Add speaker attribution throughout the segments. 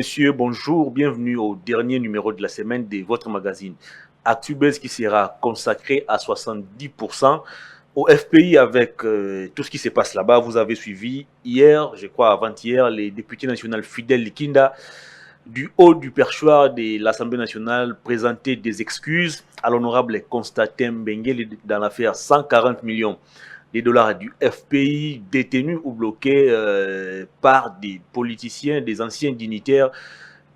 Speaker 1: messieurs, bonjour, bienvenue au dernier numéro de la semaine de votre magazine ActuBuzz qui sera consacré à 70% au FPI avec tout ce qui se passe là-bas. Vous avez suivi hier, je crois avant-hier, les députés nationaux Fidel Likinda du haut du perchoir de l'Assemblée nationale présenter des excuses à l'honorable Constantin Benguele dans l'affaire 140 millions des dollars du FPI détenus ou bloqués par des politiciens, des anciens dignitaires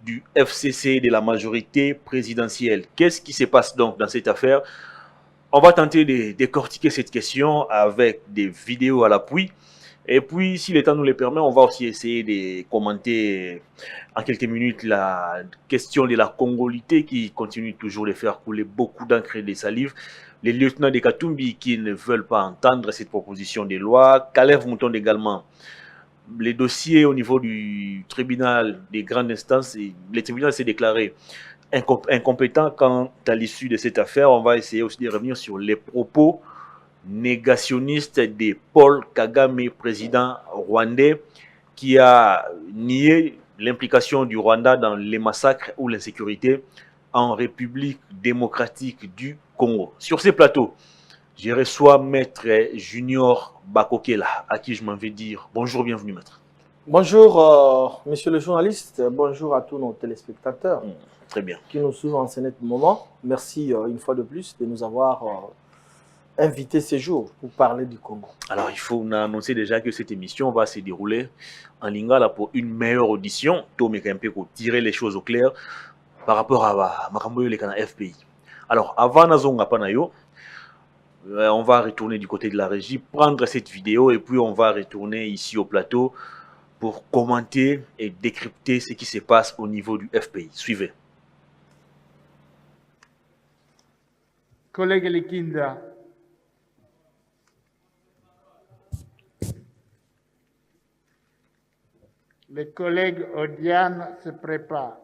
Speaker 1: du FCC de la majorité présidentielle. Qu'est-ce qui se passe donc dans cette affaire? On va tenter de décortiquer cette question avec des vidéos à l'appui. Et puis, si le temps nous le permet, on va aussi essayer de commenter en quelques minutes la question de la congolité qui continue toujours de faire couler beaucoup d'encre et de salive. Les lieutenants de Katumbi qui ne veulent pas entendre cette proposition de loi. Kalev Mouton également. Les dossiers au niveau du tribunal des grandes instances, le tribunal s'est déclaré incompétent quant à l'issue de cette affaire. On va essayer aussi de revenir sur les propos négationniste de Paul Kagame, président rwandais, qui a nié l'implication du Rwanda dans les massacres ou l'insécurité en République démocratique du Congo. Sur ces plateaux, je reçois Maître Junior Bakokela, à qui je m'en vais dire bonjour, bienvenue Maître.
Speaker 2: Bonjour, monsieur le journaliste, bonjour à tous nos téléspectateurs
Speaker 1: très bien.
Speaker 2: Qui nous suivent en ce moment. Merci une fois de plus de nous avoir invité ce jour pour parler du Congo.
Speaker 1: Alors, il faut annoncer déjà que cette émission va se dérouler en lingala pour une meilleure audition. Tomé Kempe pour tirer les choses au clair par rapport à Makamboyo le Kana FPI. Alors, avant Nazonga Panayo, on va retourner du côté de la régie, prendre cette vidéo et puis on va retourner ici au plateau pour commenter et décrypter ce qui se passe au niveau du FPI. Suivez.
Speaker 3: Collègue Likinda. Les collègues Odiane se préparent.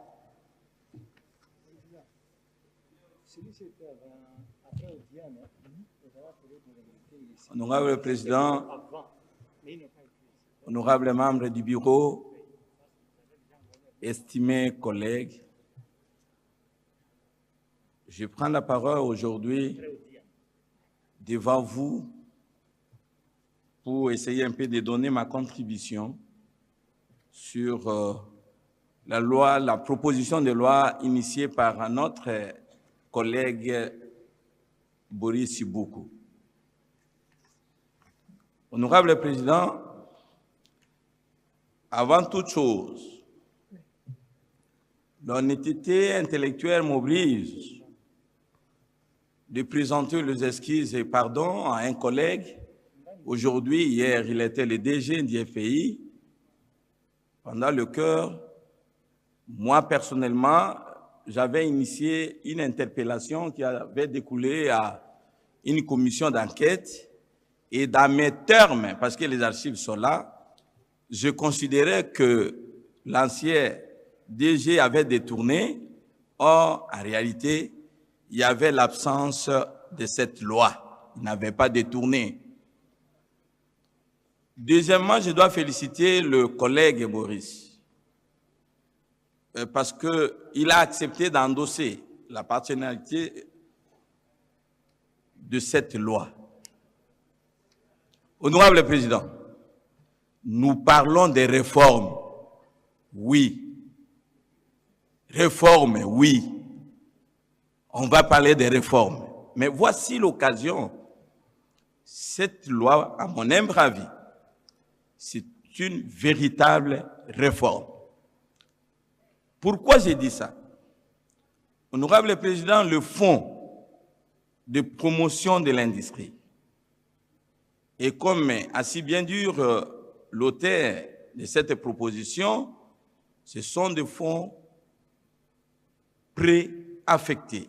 Speaker 4: Honorable Président, honorables membres du bureau, estimés collègues, je prends la parole aujourd'hui devant vous pour essayer un peu de donner ma contribution sur la proposition de loi initiée par notre collègue Boris Siboukou. Honorable Président, avant toute chose, l'honnêteté intellectuelle m'oblige de présenter les excuses et pardon à un collègue. Aujourd'hui, hier, il était le DG du FPI. Pendant le cœur, moi personnellement, j'avais initié une interpellation qui avait découlé à une commission d'enquête. Et dans mes termes, parce que les archives sont là, je considérais que l'ancien DG avait détourné. Or, en réalité, il y avait l'absence de cette loi. Il n'avait pas détourné. Deuxièmement, je dois féliciter le collègue Boris parce qu'il a accepté d'endosser la paternalité de cette loi. Honorable Président, nous parlons des réformes. Oui. Réformes, oui. On va parler des réformes. Mais voici l'occasion. Cette loi, à mon humble avis, c'est une véritable réforme. Pourquoi j'ai dit ça? Honorable Président, le fonds de promotion de l'industrie, et comme a si bien dit l'auteur de cette proposition, ce sont des fonds préaffectés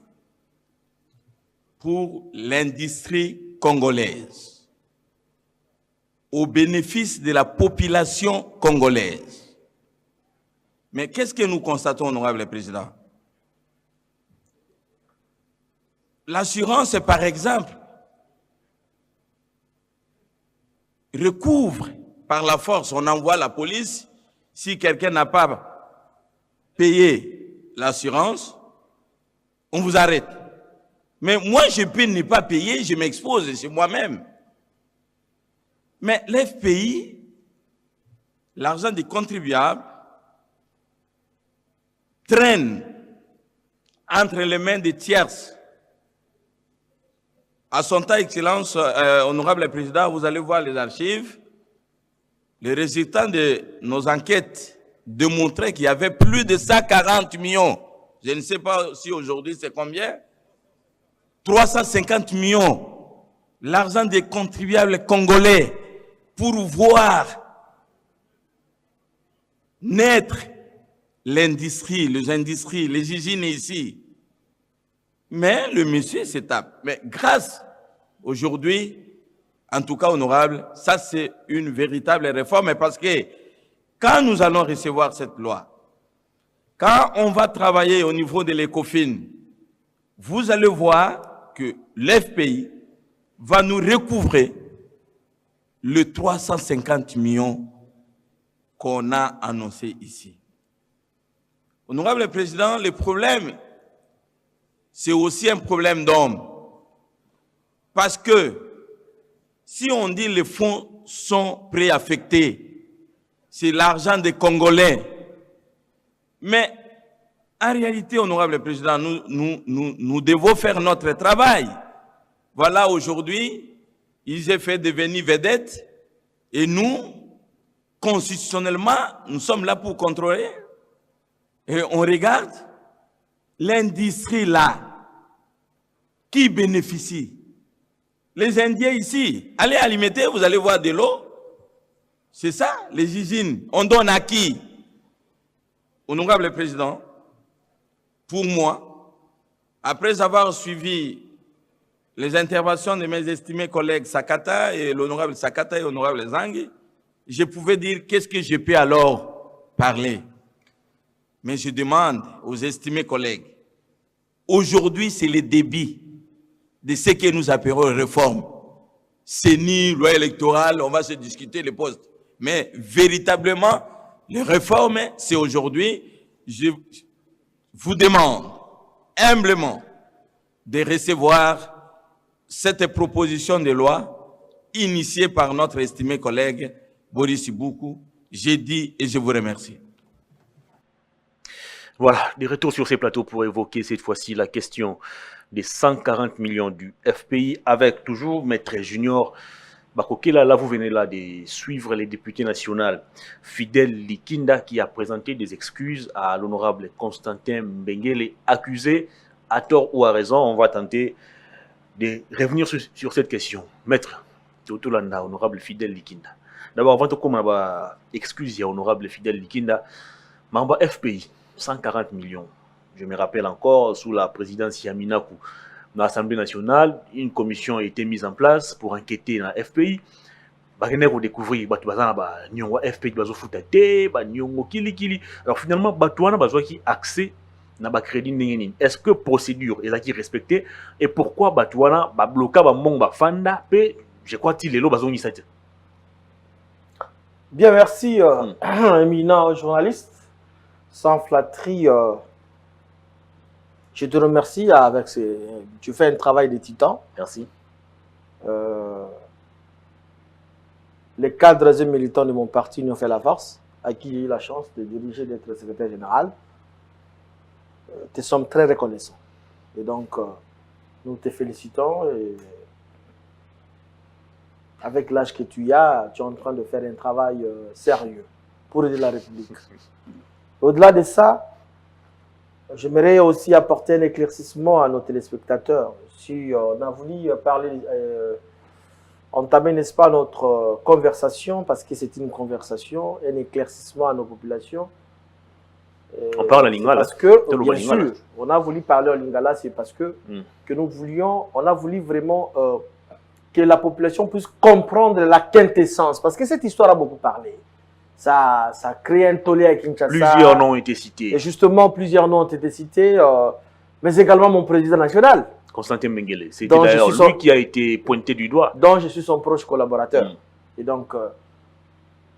Speaker 4: pour l'industrie congolaise, au bénéfice de la population congolaise. Mais qu'est-ce que nous constatons, honorable Président? L'assurance, par exemple, recouvre par la force, on envoie la police, si quelqu'un n'a pas payer l'assurance, on vous arrête. Mais moi, je peux ne pas payer, je m'expose, c'est moi-même. Mais l'FPI, l'argent des contribuables, traîne entre les mains des tierces. À son temps, Excellence, honorable Président, vous allez voir les archives. Les résultats de nos enquêtes démontraient qu'il y avait plus de 140 millions. Je ne sais pas si aujourd'hui c'est combien. 350 millions. L'argent des contribuables congolais pour voir naître l'industrie, les industries, les usines ici. Mais le monsieur s'étape. Mais grâce, aujourd'hui, en tout cas honorable, ça c'est une véritable réforme parce que quand nous allons recevoir cette loi, quand on va travailler au niveau de l'ECOFIN, vous allez voir que l'FPI va nous recouvrer le 350 millions qu'on a annoncé ici. Honorable Président, le problème, c'est aussi un problème d'homme. Parce que si on dit les fonds sont préaffectés, c'est l'argent des Congolais. Mais en réalité, honorable Président, nous devons faire notre travail. Voilà, aujourd'hui, ils ont fait devenir vedettes et nous, constitutionnellement, nous sommes là pour contrôler. Et on regarde l'industrie là, qui bénéficie. Les Indiens ici, allez alimenter, vous allez voir de l'eau. C'est ça, les usines. On donne à qui? Honorable Président, pour moi, après avoir suivi les interventions de mes estimés collègues Sakata et l'honorable Sakata et l'honorable Zangi, je pouvais dire qu'est-ce que je peux alors parler. Mais je demande aux estimés collègues, aujourd'hui c'est le débit de ce que nous appelons réforme. C'est ni loi électorale, on va se discuter les postes. Mais véritablement, les réformes, c'est aujourd'hui, je vous demande humblement de recevoir cette proposition de loi initiée par notre estimé collègue Boris Iboukou. J'ai dit et je vous remercie.
Speaker 1: Voilà, des retours sur ces plateaux pour évoquer cette fois-ci la question des 140 millions du FPI avec toujours Maître Junior Bakokela. Là, vous venez là de suivre les députés nationaux Fidèle Likinda qui a présenté des excuses à l'honorable Constantin Mbengele, accusé à tort ou à raison. On va tenter de revenir sur cette question. Maître Totolanda, honorable Fidèle Likinda. D'abord, avant de commencer, excuse à honorable Fidèle Likinda, Mamba FPI. 140 millions. Je me rappelle encore, sous la présidence Yaminakou, dans l'Assemblée nationale, une commission a été mise en place pour enquêter dans la FPI. Pour découvrir que FPI alors finalement, il y a accès à crédit. Est-ce que la procédure est respectée et pourquoi Batouana a bloqué Fanda? Je crois que les lois sont
Speaker 2: bien, merci, éminent journaliste. Sans flatterie, je te remercie. Tu fais un travail de titan.
Speaker 1: Merci.
Speaker 2: Les cadres et militants de mon parti nous ont fait la force, à qui j'ai eu la chance de diriger, d'être secrétaire général. Te sommes très reconnaissants. Et donc, nous te félicitons. Et avec l'âge que tu as, tu es en train de faire un travail sérieux pour aider la République. Au-delà de ça, j'aimerais aussi apporter un éclaircissement à nos téléspectateurs. Si on a voulu parler, entamer, n'est-ce pas, notre conversation, parce que c'est une conversation, un éclaircissement à nos populations.
Speaker 1: On parle en lingala.
Speaker 2: Parce que, bien sûr, on a voulu parler en lingala, c'est parce que, on a voulu vraiment que la population puisse comprendre la quintessence. Parce que cette histoire a beaucoup parlé. Ça crée un tollé à Kinshasa.
Speaker 1: Plusieurs noms ont été cités.
Speaker 2: Et justement, plusieurs noms ont été cités, mais également mon président national.
Speaker 1: Constantin Mbengele. C'est d'ailleurs lui qui a été pointé du doigt.
Speaker 2: Dont je suis son proche collaborateur. Et donc,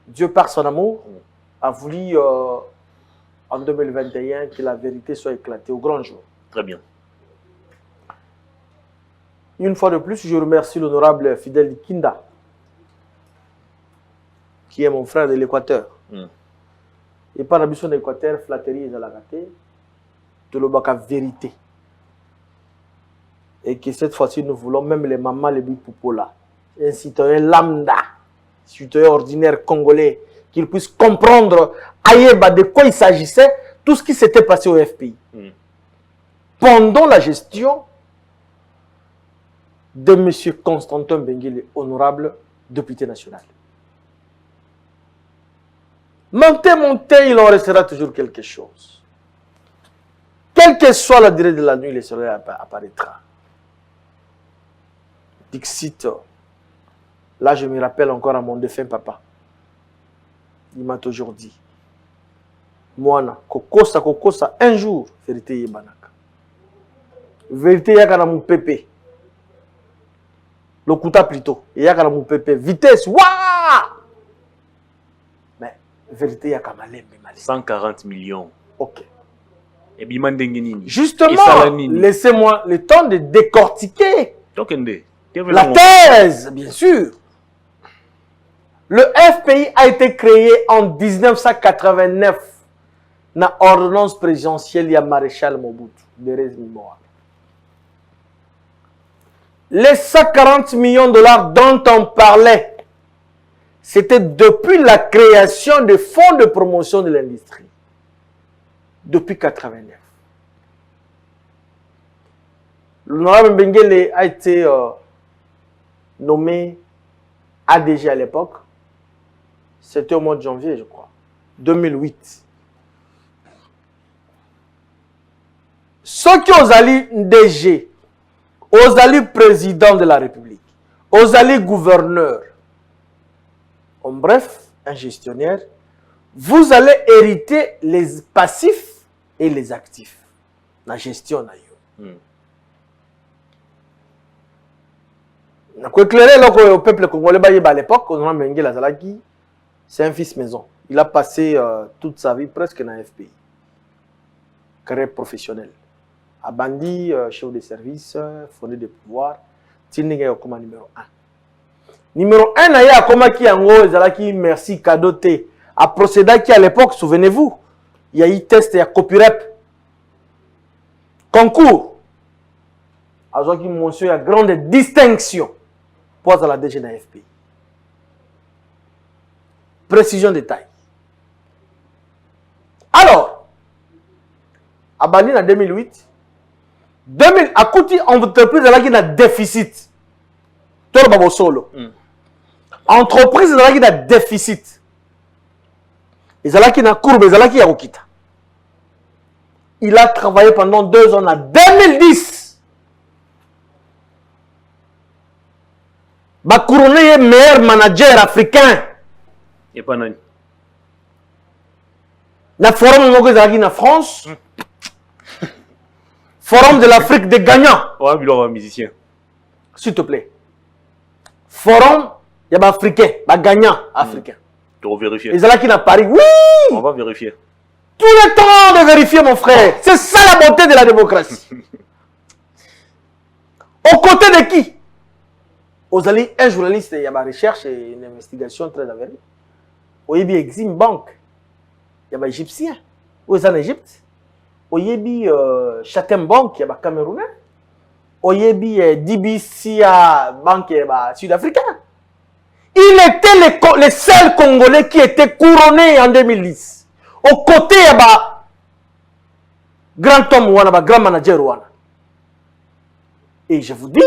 Speaker 2: Dieu par son amour a voulu en 2021, que la vérité soit éclatée au grand jour.
Speaker 1: Très bien.
Speaker 2: Une fois de plus, je remercie l'honorable Fidel Kinda, qui est mon frère de l'Équateur. Et par la mission de l'Équateur, flatterie et la raté, de l'Obaka vérité. Et que cette fois-ci, nous voulons même les mamans, les bipoupola, un citoyen lambda, citoyen ordinaire congolais, qu'il puisse comprendre Aïeba de quoi il s'agissait, tout ce qui s'était passé au FPI. Pendant la gestion de M. Constantin Benguele, honorable député national. Montez, il en restera toujours quelque chose. Quelle que soit la durée de la nuit, le soleil apparaîtra. Dixit, là je me rappelle encore à mon défunt papa. Il m'a toujours dit, Moana, kokosa, un jour, vérité yebanaka. Vérité yakana mon pépé. Le kuta plutôt, yakana mon pépé. Vitesse, waouh! Mais vérité yakama lembe mali.
Speaker 1: 140 millions.
Speaker 2: Ok.
Speaker 1: Et Bimandengenini.
Speaker 2: Justement, laissez-moi le temps de décortiquer
Speaker 1: Tokende.
Speaker 2: la thèse, bien sûr. Le FPI a été créé en 1989 dans l'ordonnance présidentielle du maréchal Mobutu. Les 140 millions de dollars dont on parlait, c'était depuis la création des fonds de promotion de l'industrie. Depuis 1989. L'honorable Benguele a été nommé ADG à l'époque. C'était au mois de janvier, je crois. 2008. Ceux qui ont allé DG, aux allés président de la République, aux allés gouverneur, en bref, un gestionnaire, vous allez hériter les passifs et les actifs. La gestion. Je vais éclairer au peuple congolais à l'époque, c'est un fils maison. Il a passé toute sa vie presque dans la FPI. Carrière professionnelle. Abandi, chef de service, fondé de pouvoir, Tindinga comme numéro 1. Numéro 1, il y a comme qui en merci cadeau T. À procéder qui à l'époque, souvenez-vous, il y a eu test, il y a copyrep. Concours. Alors qu'il mentionne il y a grande distinction pour la DG de la FPI. Précision détail. Alors, à Bali en 2008, à côté entreprise qui a déficit. Tout solo. Entreprise qui a déficit. Ils ont qui a courbe, ils ont qui a okita. Il a travaillé pendant 2 ans en 2010. Il a couronné le meilleur manager africain.
Speaker 1: Et pas non.
Speaker 2: Le forum de France. Forum de l'Afrique des gagnants.
Speaker 1: Ouais, il aura un musicien.
Speaker 2: S'il te plaît. Forum, il y a des Africains, des gagnants africains.
Speaker 1: Tu vas vérifier.
Speaker 2: Ils sont là qui n'a Paris. Oui!
Speaker 1: On va vérifier.
Speaker 2: Tout le temps de vérifier, mon frère. C'est ça la beauté de la démocratie. Aux côtés de qui? Aux alliés, un journaliste, il y a ma recherche et une investigation très avérée. Au Yébi Exim Bank, il y a des Égyptiens. Où est en Égypte? Au Yébi Chatham Bank, il y a des Camerounais. Au Yébi DBC Bank, il y a des Sud-Africains. Il était le seul Congolais qui était couronné en 2010. Au côté, il y a grand homme, grand manager. Et je vous dis,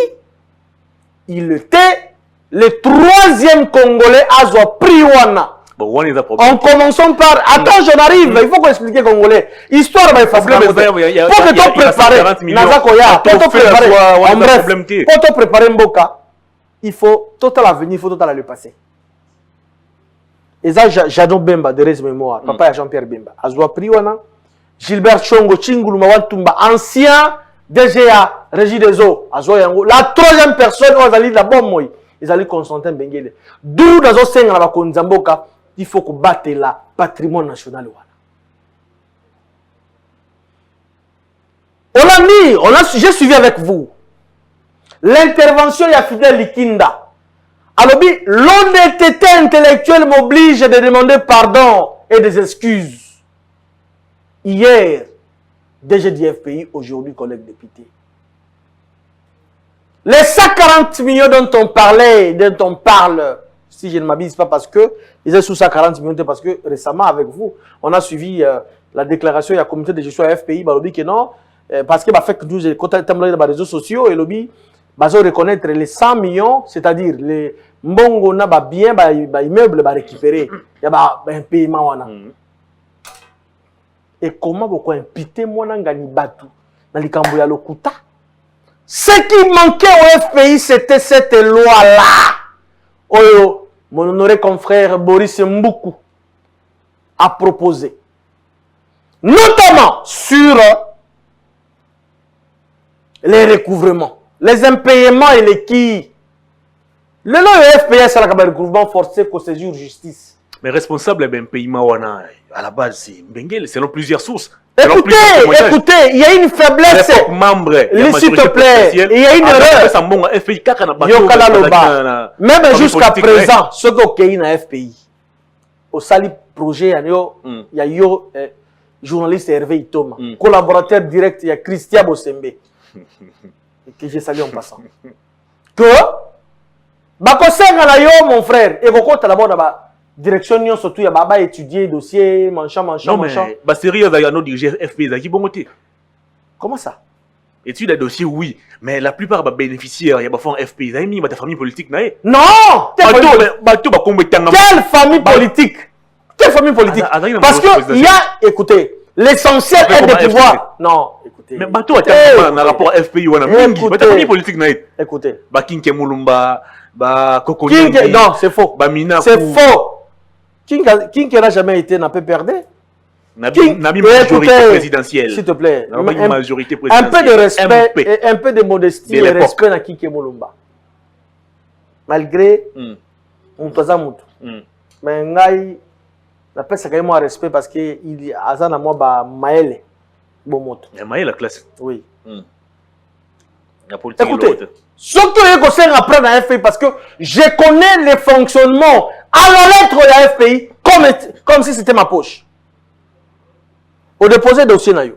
Speaker 2: il était le 3e Congolais à avoir pris Wana.
Speaker 1: Bon,
Speaker 2: en commençant par... Attends, j'en arrive. Il faut qu'on explique Congolais. Histoire, il faut que tu prépares. Nazakoya, pour te préparer. En bref, pour te préparer Mboka, il faut tout à l'avenir, il faut tout à le passé. Et ça, Jadon Bemba, de Rez Mémoire, papa Jean-Pierre Bemba. Azwa Priwana, Gilbert Chongo, Chingulu Mawantumba, ancien DGA, Régie des eaux, Azwa Yango. La 3e personne, on a dit la bombe, moi. Ils allaient Constantin Benguele. D'où dans un sens, il faut qu'on batte le patrimoine national. On l'a mis, j'ai suivi avec vous. L'intervention de Fidel Likinda. Alors, l'honnêteté intellectuelle m'oblige de demander pardon et des excuses. Hier, DG du FPI, aujourd'hui, collègue député. Les 140 millions dont on parlait, dont on parle, si je ne m'abuse pas parce que, ils sont sous 140 millions, parce que récemment, avec vous, on a suivi la déclaration de la communauté de gestion à FPI, bah, que non, parce que bah, fait que nous, quand on a les réseaux sociaux, et lobby, bah, reconnaître les 100 millions, c'est-à-dire les mbongo na ba bien, bah, immeuble, bah, récupérer, il y a un paiement, wana. Et comment vous impiter moi dans Ganibatu, dans les Cambo ya Lokuta? Ce qui manquait au FPI, c'était cette loi-là. Oh, mon honoré confrère Boris Mboukou a proposé. Notamment sur les recouvrements, les impayements et les qui. Le FPI, c'est le recouvrement forcé qu'au séjour justice.
Speaker 1: Mais responsable d'un paiement à la base, c'est Mbengele, selon plusieurs sources.
Speaker 2: Écoutez, il y a une faiblesse. S'il te plaît, il y a une erreur. Même jusqu'à présent, ce qui est dans FPI, au sali projet, il y a yo journaliste Hervé Itoma, collaborateur direct, il y a Christian Bossembe, que j'ai salué en passant. Que, mon frère, et vous comptez d'abord là-bas. Direction surtout il y a étudier dossier manchant.
Speaker 1: Non mais bah sérieux il y a nos dirigés FPI qui bon côté.
Speaker 2: Comment ça?
Speaker 1: Étude des dossiers oui, mais la plupart des bénéficiaires il y a pas fond FPI, ça mis ta famille politique naé.
Speaker 2: Non! Quelle famille politique? Quelle famille politique? Parce que il y a écoutez, l'essentiel est de pouvoir. Non, écoutez.
Speaker 1: Mais bateau a un rapport FPI ou mingi, mais ta famille politique naé.
Speaker 2: Écoutez.
Speaker 1: Ba Kinke Mulumba, ba Koko.
Speaker 2: Non, c'est faux. C'est faux. Qui n'a jamais été n'a pas perdu?
Speaker 1: N'a majorité présidentielle.
Speaker 2: S'il te plaît.
Speaker 1: Majorité
Speaker 2: présidentielle. Un peu de respect et un peu de modestie et respect dans Kinke Mulumba. Malgré on présente mutu. Mais ngai la peste quand même un respect parce que il a ça na moi ba Maël bon moto.
Speaker 1: Maël la classe.
Speaker 2: Oui.
Speaker 1: La politique.
Speaker 2: Écoutez, surtout que c'est après la FPI parce que je connais le fonctionnement à la lettre de la FPI comme si c'était ma poche. Au déposer dossier na yo.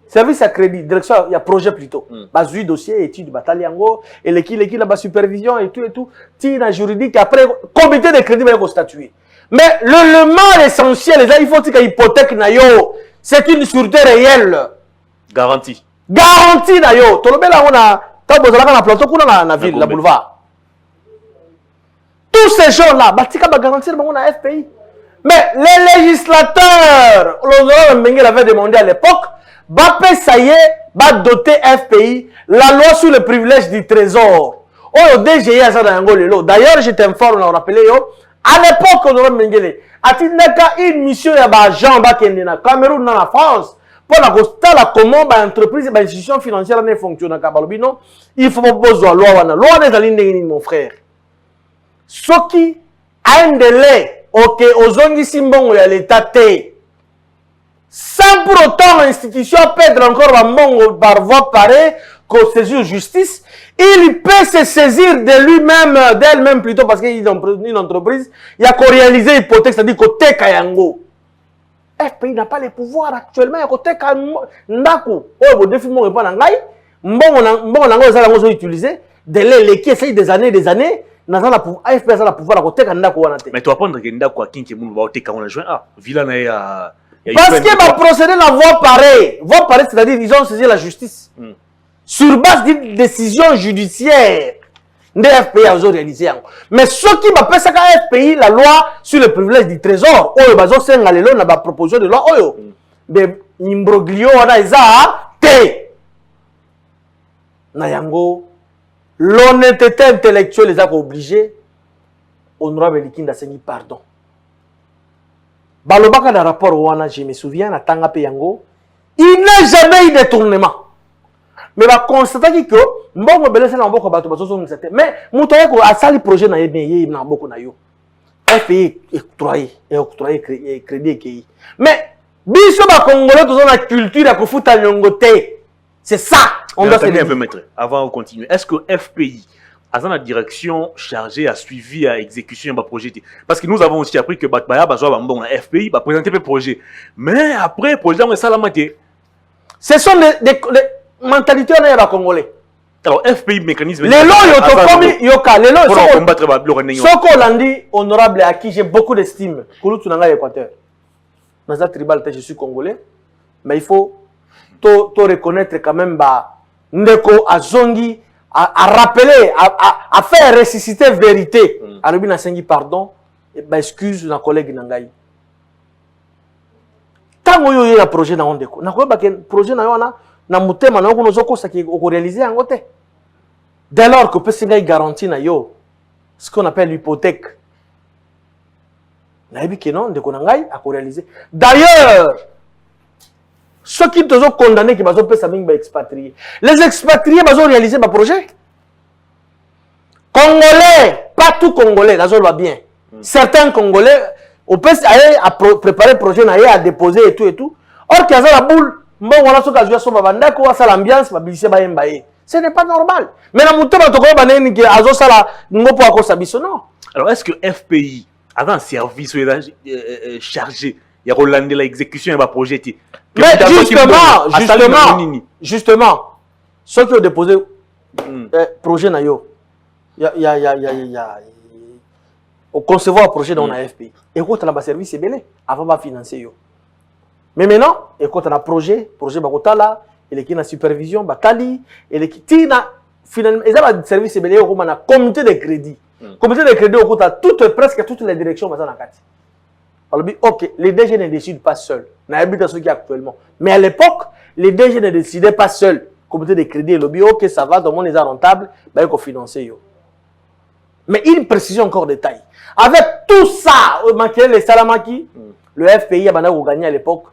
Speaker 2: Service à crédit, direction, il y a projet plutôt. Bazui dossier, étude, bataillon, et l'équipe là-bas supervision et tout. Tina juridique, après, comité de crédit va statuer. Mais l'élément essentiel, il faut que l'hypothèque na yo, c'est une sûreté réelle.
Speaker 1: Garantie.
Speaker 2: Garantie na yo. Tout le monde là, on a, t'as besoin de la plateau, on a la ville, la boulevard. Tous ces gens-là, Batika va garantir la FPI. Mais les législateurs, l'honorable avait demandé à l'époque, ça y est, va doter FPI la loi sur le privilège du trésor. Oh, DGI a ça dans Angolelo. D'ailleurs, je t'informe, on a rappelé, à l'époque, l'honorable Mengele, a une mission à Jean Bakende na Cameroun, dans la France, pour la commande, l'entreprise, l'institution financière ne fonctionne pas. Il faut besoin de la loi. Loi n'est pas mon frère. Ce qui a un délai, ok, aux ongisimbon et à l'état sans pour autant l'institution perdre encore un bon par voie pareille qu'au saisir justice, il peut se saisir de lui-même, d'elle-même plutôt parce qu'il y a une entreprise, il y a qu'à réaliser l'hypothèque, c'est-à-dire côté Kayango. FPI n'a pas les pouvoirs actuellement, il y a côté Kandaku. Oh, vous définiez mon pas n'angai, bon n'angai ça l'angai utilisé, délai les qui essayent des années, AFP a la pouvoir à côté Kandaku.
Speaker 1: Mais tu vas prendre Kandaku à Kinke Moulou, va quand on a joint. Ah, Villana est à.
Speaker 2: Parce qu'il va procéder dans la voie pareille. Voie pareille, c'est-à-dire qu'ils ont saisi la justice. Sur base d'une décision judiciaire, des FPI a réalisé. Mais ce qui m'appelle ça qu'à FPI, la loi sur le privilège du trésor, oh, bazo c'est un la proposition de loi, oh, de imbroglio, on a ça, té. Nayango, l'honnêteté intellectuelle les a obligés, honorable Likinda Sengi, pardon. Balobaka dans le rapport Wana, je me souviens, à Tanga Peyango, il n'a jamais eu de détournement. Mais il va constater que, bon, mais a sali projet na yé na beaucoup na yo. FPI octroyé crédit. Mais, biso ba Congolais, tous on a culture à kufuta nyongote. C'est ça. On doit se
Speaker 1: un
Speaker 2: le
Speaker 1: peu,
Speaker 2: dire.
Speaker 1: maître, avant de continuer. Est-ce que FPI, à la direction chargée à suivi à exécution de projet? Parce que nous avons aussi appris que Batbaya bon FPI va présenter le projet. Mais après, le projet, on est ça la moitié.
Speaker 2: Ce sont des mentalités congolais.
Speaker 1: Alors, FPI, mécanisme...
Speaker 2: Les lois, yoka, les lois,
Speaker 1: pour combattre le
Speaker 2: Soko Landi, honorable, à qui j'ai beaucoup d'estime. Kouloutou Nanga, Équateur. Dans la tribal, je suis congolais. Mais il faut reconnaître quand même, Ndeko, à Zongi, à rappeler, à faire ressusciter vérité. À Rubi Nasengi, pardon, et excuse na collègue Nangaï. Tant que vous avez un projet dans Ndeko, vous avez un projet na mutema na vous avez réalisé en côté. Dès lors que vous avez garanti na yo ce qu'on appelle l'hypothèque, vous avez que non, Ndeko Nangaï a réalisé. D'ailleurs, ceux qui sont condamnés qui vont être expatriés, les expatriés vont réaliser ma projet. Congolais, pas tout Congolais, là va bien. Certains Congolais, on peut aller à préparer le projet, à déposer et tout. Or, qu'il y a la boule, l'ambiance, ce n'est pas normal. Mais la mouton va te non.
Speaker 1: Alors, est-ce que FPI a un service chargé de relander l'exécution de projet?
Speaker 2: Mais justement, ceux qui ont déposé le projet, au concevoir le projet dans la FPI, et quand on a un service, c'est belé, avant de financer. Mais maintenant, et quand on a un projet Bakotala, et qui a supervision, Batali, et qui a finalement, ils ont un service, c'est belé, on a un comité de crédit. Comité de crédit, on a presque toutes les directions. Ok, les DG ne décident pas seuls. Actuellement. Mais à l'époque, les DG ne décidaient pas seuls. Comité de crédit et lobby, ok, ça va, tout le monde est rentable, il faut financer. Mais une précision encore détail. Avec tout ça, les Salamaki, le FPI a gagné à l'époque,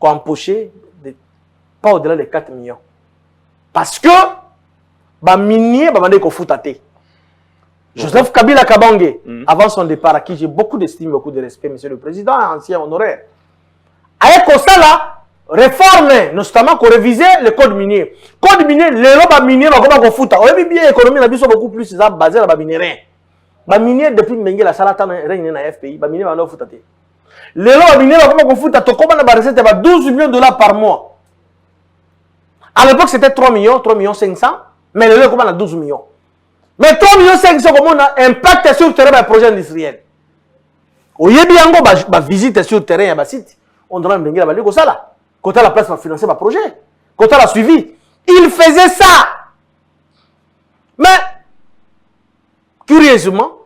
Speaker 2: empoché pas au-delà de 4 millions. Parce que, minier, Joseph Kabila Kabangé, avant son départ, à qui j'ai beaucoup d'estime, beaucoup de respect, monsieur le président, ancien honoraire. Avec ça là, réforme, notamment qu'on révisait le code minier. Code minier, les lois miniers, comment qu'on fout. On a bien l'économie, la vie beaucoup plus basée sur la minerai. Les miniers, depuis que la salata règne dans la FPI, les miniers, on fout. Les lois miniers, comment qu'on fout, comment on a recette 12 millions de dollars par mois. À l'époque, c'était 3 millions 500, mais les lois, comment on a 12 millions. Mais 3 millions 500, comment on a impact sur le terrain d'un projet industriel. Au Yébiango, visite sur le terrain, un site. On doit me dire, comme ça là. Quand la place pour financer ma projet. Quand on a suivi. Il faisait ça. Mais, curieusement,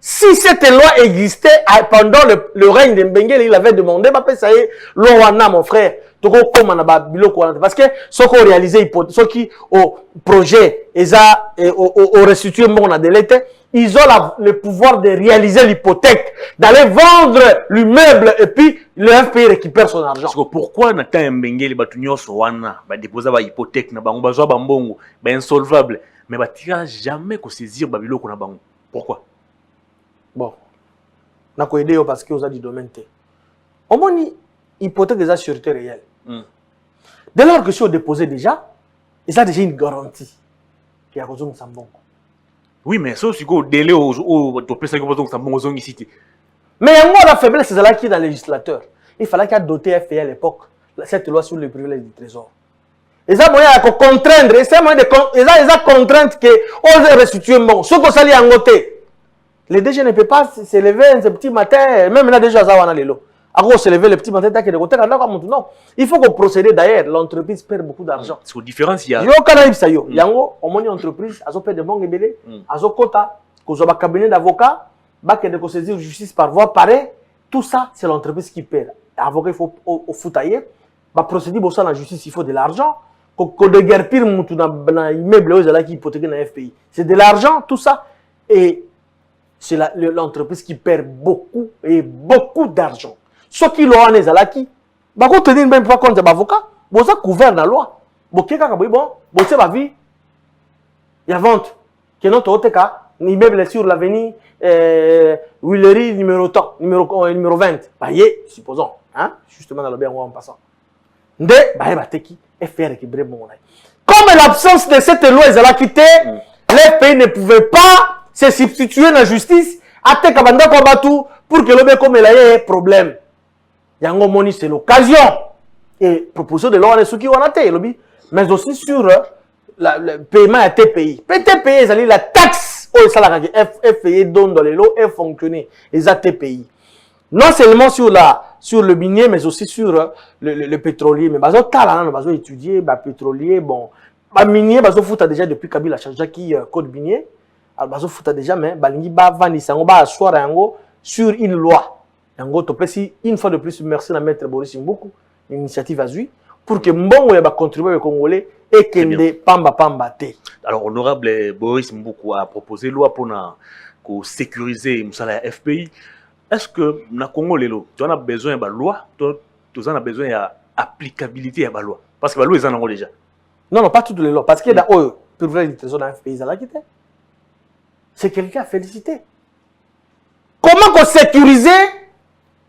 Speaker 2: si cette loi existait pendant le règne de Mbengele, il avait demandé, ça y est, loi, mon frère, parce que ceux qui ont réalisé, ceux qui ont projet, ils ont restitué mon adélète, ils ont le pouvoir de réaliser l'hypothèque, d'aller vendre l'immeuble et puis le FPI récupère son argent.
Speaker 1: Parce que pourquoi Nathan Mbengele déposer l'hypothèque, insolvable, mais il ne jamais saisir Babilo qu'on a bango. Pourquoi?
Speaker 2: Bon, je vais aider parce que vous avez du domaine. Au moins, l'hypothèque est la sûreté réelle. Dès lors que si on dépose déjà, il y a déjà une garantie qui a besoin de Sambon.
Speaker 1: Oui, mais ça, c'est le délai où tu peux faire Sambon ici.
Speaker 2: Mais il y a la faiblesse, c'est là qui est dans le législateur. Il fallait qu'il y ait doté FPI à l'époque cette loi sur le privilège du trésor. Et ça, il y a contraindre, et ça, il y a contrainte que on veut restituer mon. Ce qu'on s'allie en côté. Les DG ne peuvent pas se lever ce petit matin, même là déjà, ça va aller là. Alors, se lever le petit matin, non. Il faut qu'on procède d'ailleurs. L'entreprise perd beaucoup d'argent.
Speaker 1: C'est une différence. Il y a.
Speaker 2: Yango, au moins, l'entreprise, elle perd de bons ébélés, elle a quota, qu'on a un cabinet d'avocats, qu'on saisir justice par voie pareille. Tout ça, c'est l'entreprise qui perd. L'avocat, il faut foutailler. Procéder pour ça, la justice, il faut de l'argent. Qu'on déguerpire dans l'immeuble qui hypothèque dans la FPI. C'est de l'argent, tout ça. Et c'est l'entreprise qui perd beaucoup et beaucoup d'argent. Ceux qui l'ont en ezalaki, quand on tenir même pas compte de l'avocat, vous avez couvert dans la loi. Vous avez bon, vous avez vu, il y a vente. Que notre autre cas, immeuble sur l'avenue Willery numéro 20, bah, supposons, hein, justement dans le bien en passant. Comme l'absence de cette loi, ils allaient quitter, les pays ne pouvaient pas se substituer à la justice, pour que le comme il ait un problème. Yango Moni, c'est l'occasion. Et proposition de loi, on est qui on a été, mais aussi sur le paiement à TPI. TPI, c'est la taxe au salaire FPI donne dans les lots et fonctionner. Les ATPI. Non seulement sur le minier, mais aussi sur le pétrolier. Mais bazo talent, bazo étudier, pétrolier, bon, minier, bazo fouta déjà depuis Kabila change qui code minier. Alors bazo fouta déjà, mais balingi ba vani sango ba asseoir yango sur une loi. Yango to pesi une fois de plus merci à maître Boris Mboukou, initiative Azui, pour que mbongo ya ba contribuer aux Congolais et kende pamba te.
Speaker 1: Alors honorable Boris Mboukou a proposé loi pour sécuriser musala FPI. Est-ce que na Congo lelo, tu en as besoin de loi, tu en as besoin d'applicabilité à la loi? Parce que la loi est en Congo déjà.
Speaker 2: Non, non, pas toutes les lois. Parce qu'il y a des privilèges de trésor dans le FPI, c'est quelqu'un à féliciter. Comment qu'on sécuriser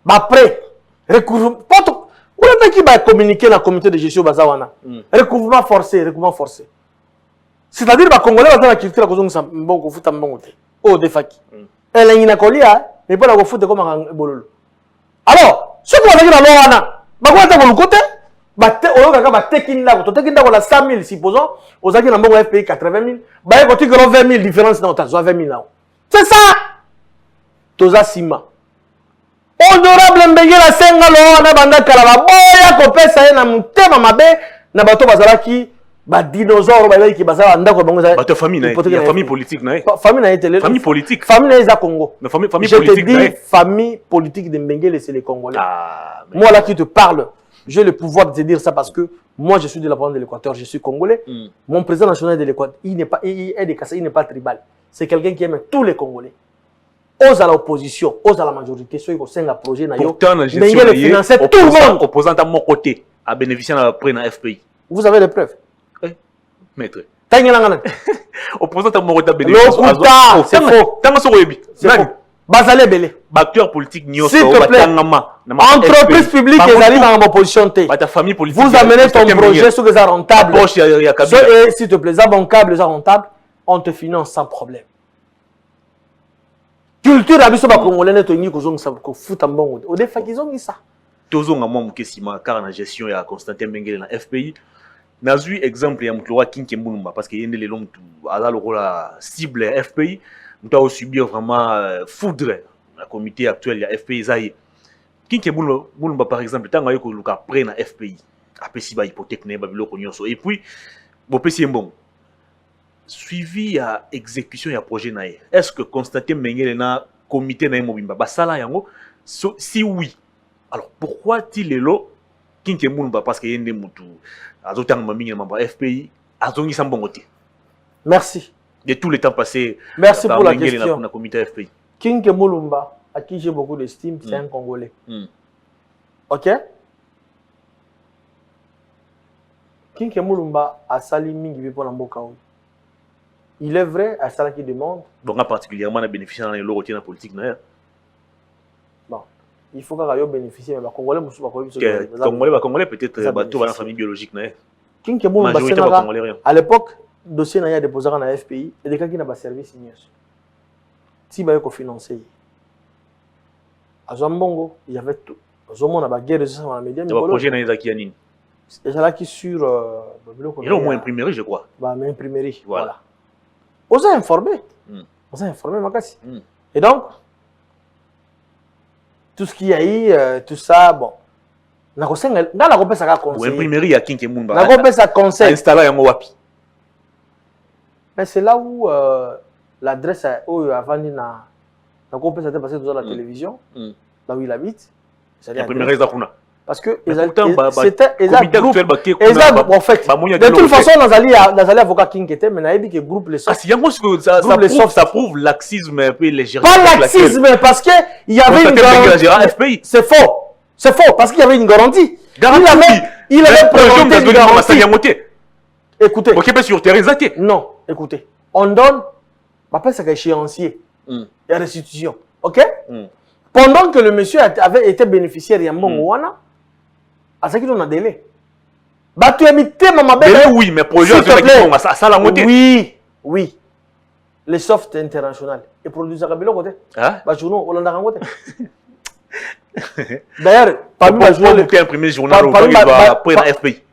Speaker 2: après recouvrement? Où le mec qui va communiquer dans le comité de gestion Bazawana? Recouvrement forcé, recouvrement forcé. C'est-à-dire que les Congolais vont dans la culture, ils vont bon foot en bon côté. Oh, des faki. Elle est inacolia, mais pas la foot comme un bololo. Alors, ce qu'on a dit dans l'Oana, bah quoi côté? Bah on a tekinda, to tekinda la 100 000 supposons, aux acquis dans bon FPI 80 000, bah il y a 20 000 différence dans ta 20 000 là. C'est ça. Toza Sima. Honorable Mbenge la senga lo na banda kala boya ko pesa ye na mutema mabe na bato bazalaki ba dinosaure ba ki bazala ndako bango za
Speaker 1: bato famille na famille politique na
Speaker 2: famille na télé
Speaker 1: famille politique
Speaker 2: famille za Congo
Speaker 1: na famille
Speaker 2: politique. Je te dis famille politique de Mbenge c'est les Congolais. Moi là qui te parle, j'ai le pouvoir de te dire ça parce que moi je suis de la province de l'Équateur, je suis congolais. Mon président national de l'Équateur, il n'est pas il n'est pas tribal. C'est quelqu'un qui aime tous les Congolais. Ose à l'opposition, ose à la majorité, ceux qui ont un projet, mais il y a le financer tout le monde.
Speaker 1: Opposant à mon côté, à bénéficier de la FPI.
Speaker 2: Vous avez des preuves?
Speaker 1: Oui, maître.
Speaker 2: Opposant
Speaker 1: à mon côté, à bénéficier
Speaker 2: de la FPI. C'est faux. C'est faux. Bazale Belé.
Speaker 1: Acteur politique,
Speaker 2: s'il te plaît, entreprise publique, ils arrivent dans l'opposition. Vous amenez ton projet sur que ça rentable. S'il te plaît, ça bancable, ça rentable, on te finance sans problème. Culture abiso ba congolais neto ngi ko zonga ko futa mbongo o defa ki zongi ça
Speaker 1: tozonga mo mukesima car na gestion ya Constantin Mbengele na FPI nazui exemple ya mutlo wa Kinke Mulumba parce que yende le long ala la cible FPI muta o subir vraiment foudre la comité actuel ya FPI zaye Kinke Mulumba par exemple tanga yoko luka près na FPI apesi ba hypothèque na ba biloko nyonso et puis bo pesi mbongo suivi à exécution ya projet nae. Est-ce que Constantin Mbengele na comité na mobimba basala yango si oui. Alors pourquoi il est là Kinke Mulumba parce que yende mutu azotanga mamingi na FPI azongi sambongote.
Speaker 2: Merci.
Speaker 1: De tout le temps passé.
Speaker 2: Merci pour la question.
Speaker 1: Na comité FPI.
Speaker 2: Kinke Mulumba à qui j'ai beaucoup d'estime, c'est un Congolais. OK? Kinke Mulumba a sali mingi pour la mboka. Il est vrai à ça qui demande.
Speaker 1: Donc, particulièrement, bénéficier dans le politique.
Speaker 2: Bon, il faut que bénéficier, mais les Congolais
Speaker 1: Congolais peut-être dans la famille biologique.
Speaker 2: À l'époque, le dossier n'a déposé dans la FPI et des gens qui n'ont pas servi signé. Si vous avez financé, à Zambongo, il y avait tout. Zomon a la guerre dans les médias.
Speaker 1: Il y a un projet dans les Akianines.
Speaker 2: Et c'est là qui sur.
Speaker 1: Il y a au moins imprimerie, je crois.
Speaker 2: Mais imprimerie. Voilà. On s'est informé. On s'est informé, Makassi. Et donc, tout ce qu'il y a eu, tout ça, bon. Dans la compé, ça a conseillé.
Speaker 1: L'imprimerie à Kinke Mulumba.
Speaker 2: La compé, ça conseille.
Speaker 1: Installé à Mowapi.
Speaker 2: Mais c'est là où l'adresse avant de la compé, ça était passé dans la télévision, là où il habite.
Speaker 1: L'imprimerie Zakuna.
Speaker 2: Parce que
Speaker 1: c'était
Speaker 2: en fait de toute façon dans les avocats qui étaient mais naïbi que groupe les
Speaker 1: ça prouve laxisme un peu légèrement
Speaker 2: pas laxisme parce que il y avait une garantie. C'est faux parce qu'il y avait une garantie. Il avait présenté une garantie. Écoutez.
Speaker 1: Non,
Speaker 2: écoutez, on donne après c'est échéancier. Il y a restitution. OK? Pendant que le monsieur avait été bénéficiaire de Wana, à ce qu'il a délai. Bah, tu as mis
Speaker 1: oui, mais pour ça la moitié.
Speaker 2: Oui, oui. Les soft international. Et produisent ça à côté. Bah, journaux, on l'a côté. D'ailleurs, parmi les journaux,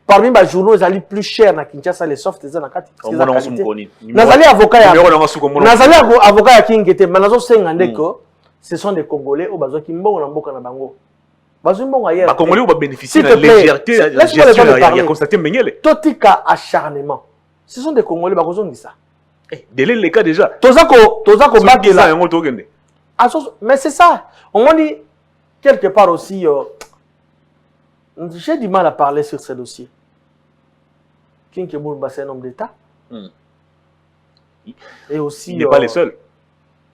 Speaker 2: parmi les journaux, ils allaient plus cher na Kinshasa les soft ils na kati. Nazali avocat avocat qui ngete, mais nazo sengande ko ce sont des Congolais au bazo ki mbongo na mboka na bango. Bazo mbongo ailleurs.
Speaker 1: Ba Congolais va bénéficier de la légèreté, la gestion, il y a constaté Mengele.
Speaker 2: Totika acharnement. Ce sont des Congolais ba kozongi ça.
Speaker 1: Délai les cas déjà.
Speaker 2: Tozako batela. Mais c'est ça. On m'a dit quelque part aussi j'ai du mal à parler sur ce dossier. King Kemoulba, c'est un homme d'État. Et aussi.
Speaker 1: Il n'est pas les seuls.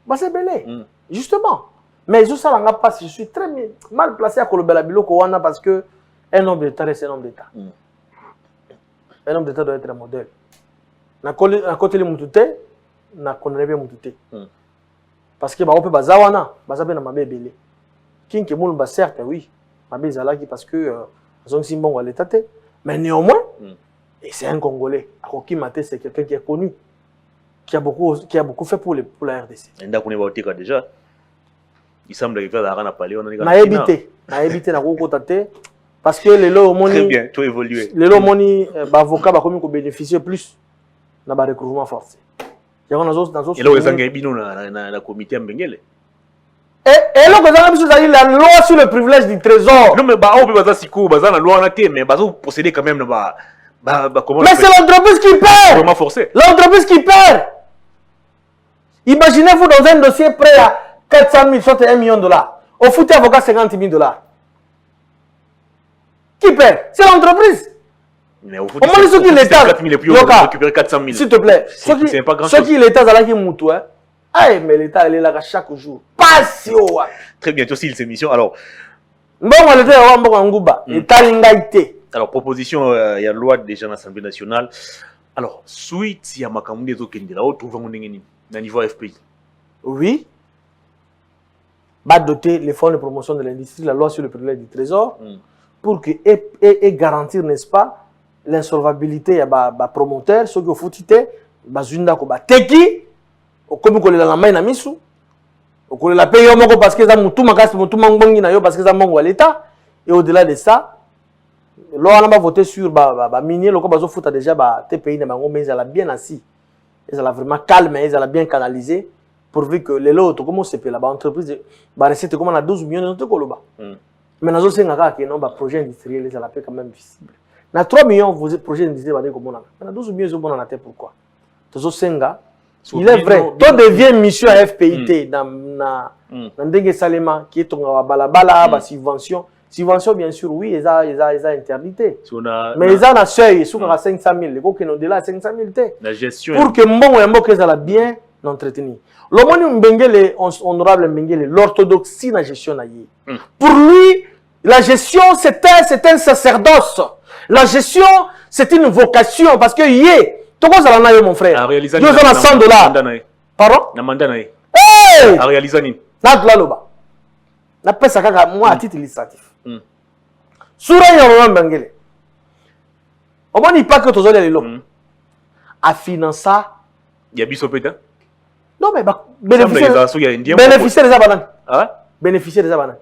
Speaker 2: Bah, c'est belé. Justement. Mais je je suis très mal placé à Kolobela Biloko Wana parce que un homme d'État reste un homme d'État. Un homme d'État doit être un modèle. Na côté les Moutouté, na connaît bien Moutouté. Parce que bah, on peut bazawana, bazabe na mabé belé. King Kemoulba, certes, oui. Mabé Zalaki parce que ils ont aussi bon à l'État. Mais néanmoins, et c'est un Congolais. Akoki Maté, c'est quelqu'un qui est connu, qui a beaucoup fait pour la RDC.
Speaker 1: Déjà. Il semble que la Rana parlé. On
Speaker 2: a évité na Roko Tate parce que les lots moni.
Speaker 1: Très bien, tu as évolué.
Speaker 2: Les lots moni, avocat va comme bénéficier plus na ba recrutement forcé. Et là,
Speaker 1: ils ont gagné na comité Mbengele.
Speaker 2: Et là, vous avez la loi sur le privilège du trésor.
Speaker 1: Non, mais on peut pas sikou, la loi en a été, mais vous procédez quand même là.
Speaker 2: Mais c'est l'entreprise qui perd.
Speaker 1: Vraiment forcé.
Speaker 2: L'entreprise qui perd. Imaginez-vous dans un dossier prêt à 400 000, soit 1 million de dollars. Au foot avocat 50 000 dollars. Qui perd? C'est l'entreprise.
Speaker 1: Mais au foot,
Speaker 2: c'est l'État.
Speaker 1: 4 000 et puis on récupère 400 000.
Speaker 2: S'il te plaît.
Speaker 1: C'est pas grand chose.
Speaker 2: Ce qui l'État, c'est là qui moutou. Ah, mais l'État, il est là chaque jour. Passion.
Speaker 1: Très bientôt, s'il ces missions. Alors, alors, proposition, il y a loi déjà dans l'Assemblée nationale. Alors, suite, il y a Makamou des Okendela, où trouvons-nous au niveau FPI?
Speaker 2: Oui. Va doter les fonds de promotion de l'industrie, la loi sur le privilège du trésor, pour que et garantir, n'est-ce pas, l'insolvabilité à ba promoteur, ceux qui ont foutu, bazunda ko ba teki, au comme qu'on la main na misu, au qu'on la paye au parce que ça mutu makasi mutu mangbongi na yo parce que ça mango à l'État, et au-delà de ça, loi on a voté sur ba minier, le bazo fouta déjà ba tes pays na bango, mais ils a bien assis, ils a vraiment calme, ils a bien canalisé. Pourvu que les lots, comment c'est là-bas, entreprise, bah recette comme on a 12 millions de dollars. Mais nous avons un projet industriel, ça l'appelle quand même visible. Na 3 millions, vous projet industriel, comme on a. Mais 12 millions, on a pourquoi? Il est vrai, tout devient mission à FPIT dans Ndenge Salema, qui est ton balabala, subvention. Subvention, bien sûr, oui, ils ont interdité. Mais ils ont un seuil, ils sont à 500 000. Les gars qui ont de là 500 000.
Speaker 1: La gestion.
Speaker 2: Pour que mon et mon que ça bien entretenu. L'homme Mbengele, honorable Mbengele, l'orthodoxie dans la gestion. Pour lui, la gestion, c'est un sacerdoce. La gestion, c'est une vocation. Parce que tu vois ça là, mon frère. Tu vois ça 100 $. Pardon? Hey!
Speaker 1: À réaliser.
Speaker 2: Là-bas. La paix, ça moi à titre illustratif. Soura Yoruba Mbengele. Au moins, il n'y a pas que tu as les lots. À financer.
Speaker 1: Il y a biso peut-être.
Speaker 2: Non, mais bénéficier des abandons. Bénéficier des abandons.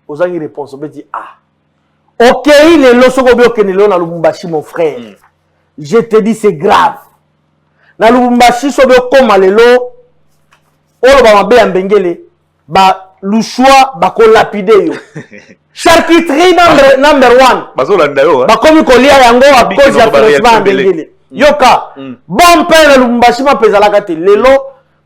Speaker 2: Aux gens qui répondent, on peut dire ok, les lots sont dans Lubumbashi, mon frère. Je te dis, c'est grave. Dans Lubumbashi, sont comme les lots. On va bien Mbengele. Le choix, lapidé. Charcuterie number 1. Comme il y a à cause de la Mbengele. Yoka, bon père Lubumbashi m'a pesé la carte. Lelo,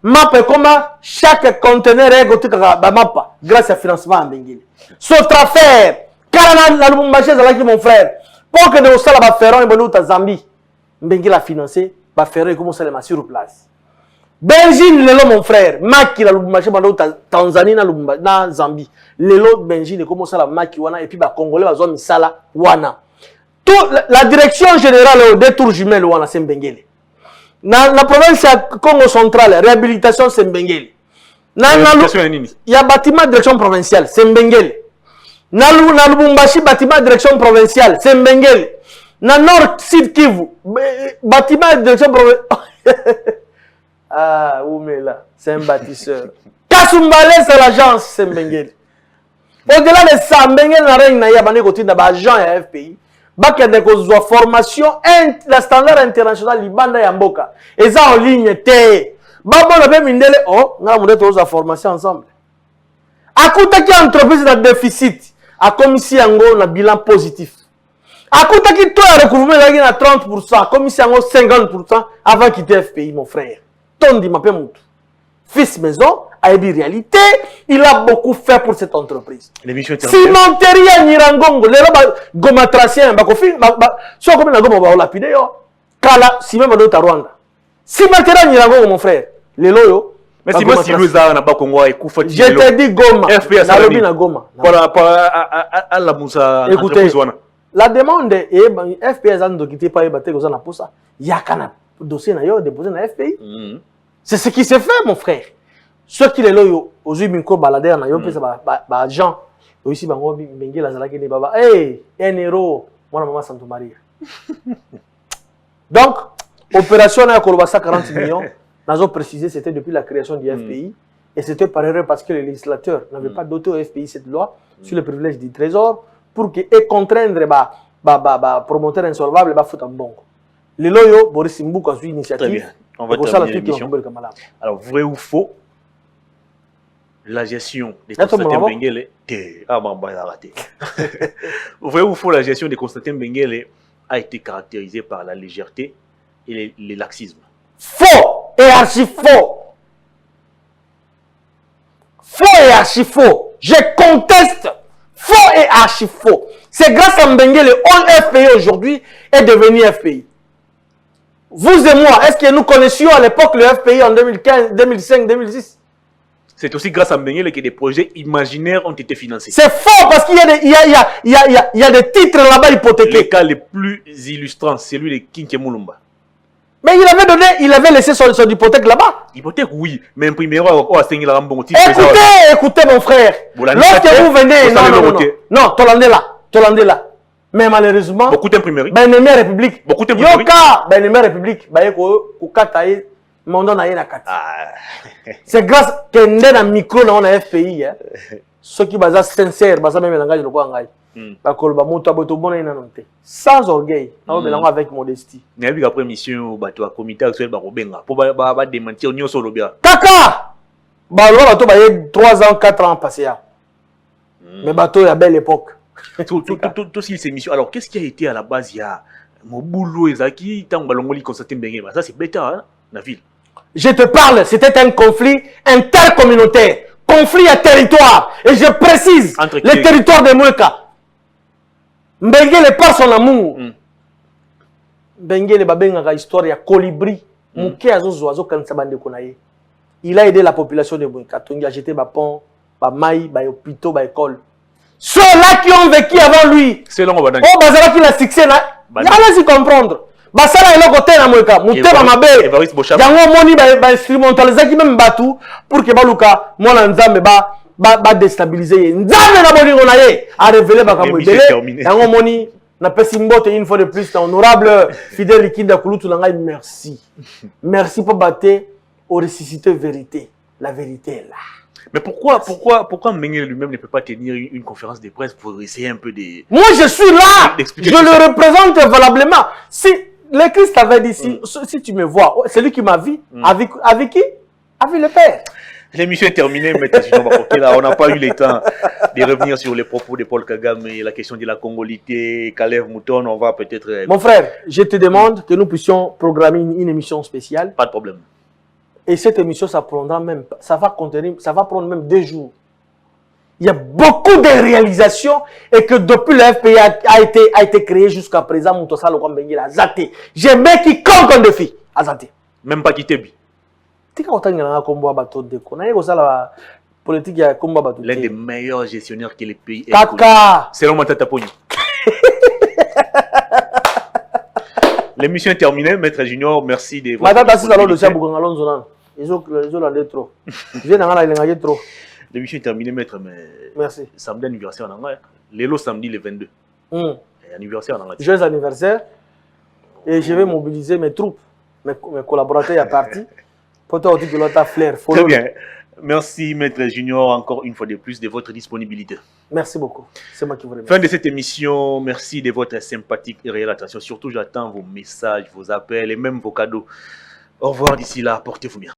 Speaker 2: m'a comme chaque conteneur est goûté grâce à financement en Mbengele. Sauf affaire, car la Lubumbashi est là qui mon frère. Pour que nous soyons à Ferron et Belouta Zambie, Mbengele a financé, Ferron et comment ça les sur place. Benjine Lelo mon frère, Maki la Lubumbashi Belouta Tanzanie na Zambie. Lelo Benjine comment ça la Maki wana et puis Congolais va zone Sala wana. La direction générale au détour jumelle ou en Mbengele. la province ya Congo central, réhabilitation c'est Mbengele. Il y a bâtiment direction provinciale, c'est Mbengele. Na Lubumbashi, bâtiment direction provinciale, c'est Mbengele. Na Nord Sud Kivu, bâtiment direction provinciale. Ah, Oumela, c'est un bâtisseur. Kasumbale, c'est l'agence, c'est Mbengele. Au-delà de ça, Mbengele n'a rien à y côté d'un agent à FPI. Bak y a des formation, la standard international, Libanda Yamboka. Et ça en ligne, t'es. Babo la même indélé, oh, on a monté tous la formation ensemble. À côté qui entreprise dans déficit, à commission en a bilan positif. À côté qui toi recouvrement à 30%, commission en 50% avant de quitter FPI, mon frère. Ton dit ma paix fils maison, a une réalité, il a beaucoup fait pour cette entreprise. Cimenterie à Nirangongo, les gomatracien, soit comme la gomme va lapider, Kala, si même à Rwanda. Cimenterie à Nirangongo, mon frère, les loyaux.
Speaker 1: Mais si moi, si nous avons un Congo et Koufati,
Speaker 2: je te dis Goma,
Speaker 1: FPS
Speaker 2: na Goma.
Speaker 1: À la Moussa,
Speaker 2: écoutez, la demande est FPS a ne quitté pas et battre aux pour ça. Il y a qu'un dossier d'ailleurs déposé dans la FPI. C'est ce qui s'est fait, mon frère. Ceux qui les loyaux, aujourd'hui, Minko balader, on a eu ça, Jean, aussi, Bengue, la Zalaki, les Baba, hey, un héros, moi, la maman Santo Maria. Donc, opération à Kolobassa 40 millions, nous avons précisé, c'était depuis la création du FPI, et c'était par erreur parce que les législateurs n'avaient pas doté au FPI cette loi sur le privilège du trésor pour que contraindre promoteur insolvable et foutre en bon. Les loyaux, Boris Mbouka a suivi l'initiative.
Speaker 1: Très bien. On va terminer l'émission. Alors, vrai ou faux, la gestion des Constantin Mbengele... Vrai ou faux, la gestion des Constantin Mbengele a été caractérisée par la légèreté et les laxismes?
Speaker 2: Faux et archi faux. Faux et archi faux. Je conteste. Faux et archi faux. C'est grâce à Mbengele, all FPI aujourd'hui est devenu FPI. Vous et moi, est-ce que nous connaissions à l'époque le FPI en 2015, 2005, 2006?
Speaker 1: C'est aussi grâce à Mbengele que des projets imaginaires ont été financés.
Speaker 2: C'est faux parce qu'il y a des titres là-bas hypothéqués.
Speaker 1: Le cas le plus illustrant, c'est celui de Kinke Moulumba.
Speaker 2: Mais il avait laissé son hypothèque là-bas.
Speaker 1: Hypothèque, oui, mais imprimé au
Speaker 2: Écoutez mon frère, lorsque vous venez, non, Tolandé là. Mais malheureusement,
Speaker 1: beaucoup d'imprimeries.
Speaker 2: République.
Speaker 1: Beaucoup d'imprimeries.
Speaker 2: République. C'est grâce que dans micro dans la FPI, ceux qui sont sincères, même langage le quoi sans orgueil, avec modestie.
Speaker 1: Mais après mission, bateau comité actuel barobenga pour démentir union solo bien.
Speaker 2: Kaka, bateau 3 ans, 4 ans passé. Mais bateau à belle époque.
Speaker 1: Tout ces missions. Alors, qu'est-ce qui a été à la base? Il y a Mobulo Ezaki, Tangalongoli, Constantin Mbengele. Ça, c'est bêta, hein, la ville.
Speaker 2: Je te parle, c'était un conflit intercommunautaire, conflit à territoire. Et je précise, le territoire de Moueka. Mbengele par son amour. Mbengele babenga histoire ya colibri. Mouké azo kansabande konaye. Il a aidé la population de Moueka. Tongi a jeté ba pont, ba maï, ba hôpitaux, ba école. Ceux-là qui ont vécu avant lui,
Speaker 1: c'est long,
Speaker 2: oh, bazala qui l'a succès, il y a comprendre. Basala est le côté na moeka, muteba mabe. Yango moni ba instrumentaliser qui même batu pour que baluka mona nzambe ba déstabiliser. Nzambe na bolingo na ye a révéler ba kamwedele. Yango moni na pesi mbote une fois de plus honorable fidèle Likinda Kulutu na ngai merci. Merci pour battre au ressusciter vérité. La vérité est là.
Speaker 1: Mais pourquoi Mbengele lui-même ne peut pas tenir une conférence de presse pour essayer un peu de...
Speaker 2: Moi, je suis là. Je le représente valablement. Si le Christ avait dit, si tu me vois, c'est lui qui m'a vu. Avec qui? Avec le Père.
Speaker 1: L'émission est terminée, mais on n'a pas eu le temps de revenir sur les propos de Paul Kagame et la question de la congolité, Kalev Mouton. On va peut-être...
Speaker 2: Mon frère, je te demande que nous puissions programmer une émission spéciale.
Speaker 1: Pas de problème.
Speaker 2: Et cette émission, ça va prendre même 2 jours. Il y a beaucoup de réalisations et que depuis le FPI a été créé jusqu'à présent, Moutosa Lokwambengile a zaté. J'ai mis quiconque en défi à zaté.
Speaker 1: Même pas Kitebi. L'un des meilleurs gestionnaires que le pays ait connu. Selon Matata Pogno. L'émission est terminée, Maître Junior. Merci de votre
Speaker 2: Madame Tassi alors le
Speaker 1: disponibilité.
Speaker 2: chien Bougangalon Zonan. Ils ont l'allé trop. Je viens d'en trop.
Speaker 1: L'émission est terminée, Maître, mais
Speaker 2: Merci.
Speaker 1: samedi anniversaire en anglais. Lélo samedi le 22. Et anniversaire en anglais.
Speaker 2: Joyeux anniversaire. Et je vais mobiliser mes troupes, mes collaborateurs à parti. Pour toi, tu as flair.
Speaker 1: Très bien. Merci, Maître Junior, encore une fois de plus, de votre disponibilité.
Speaker 2: Merci beaucoup. C'est moi qui vous remercie.
Speaker 1: Fin de cette émission. Merci de votre sympathique et réelle attention. Surtout, j'attends vos messages, vos appels et même vos cadeaux. Au revoir d'ici là. Portez-vous bien.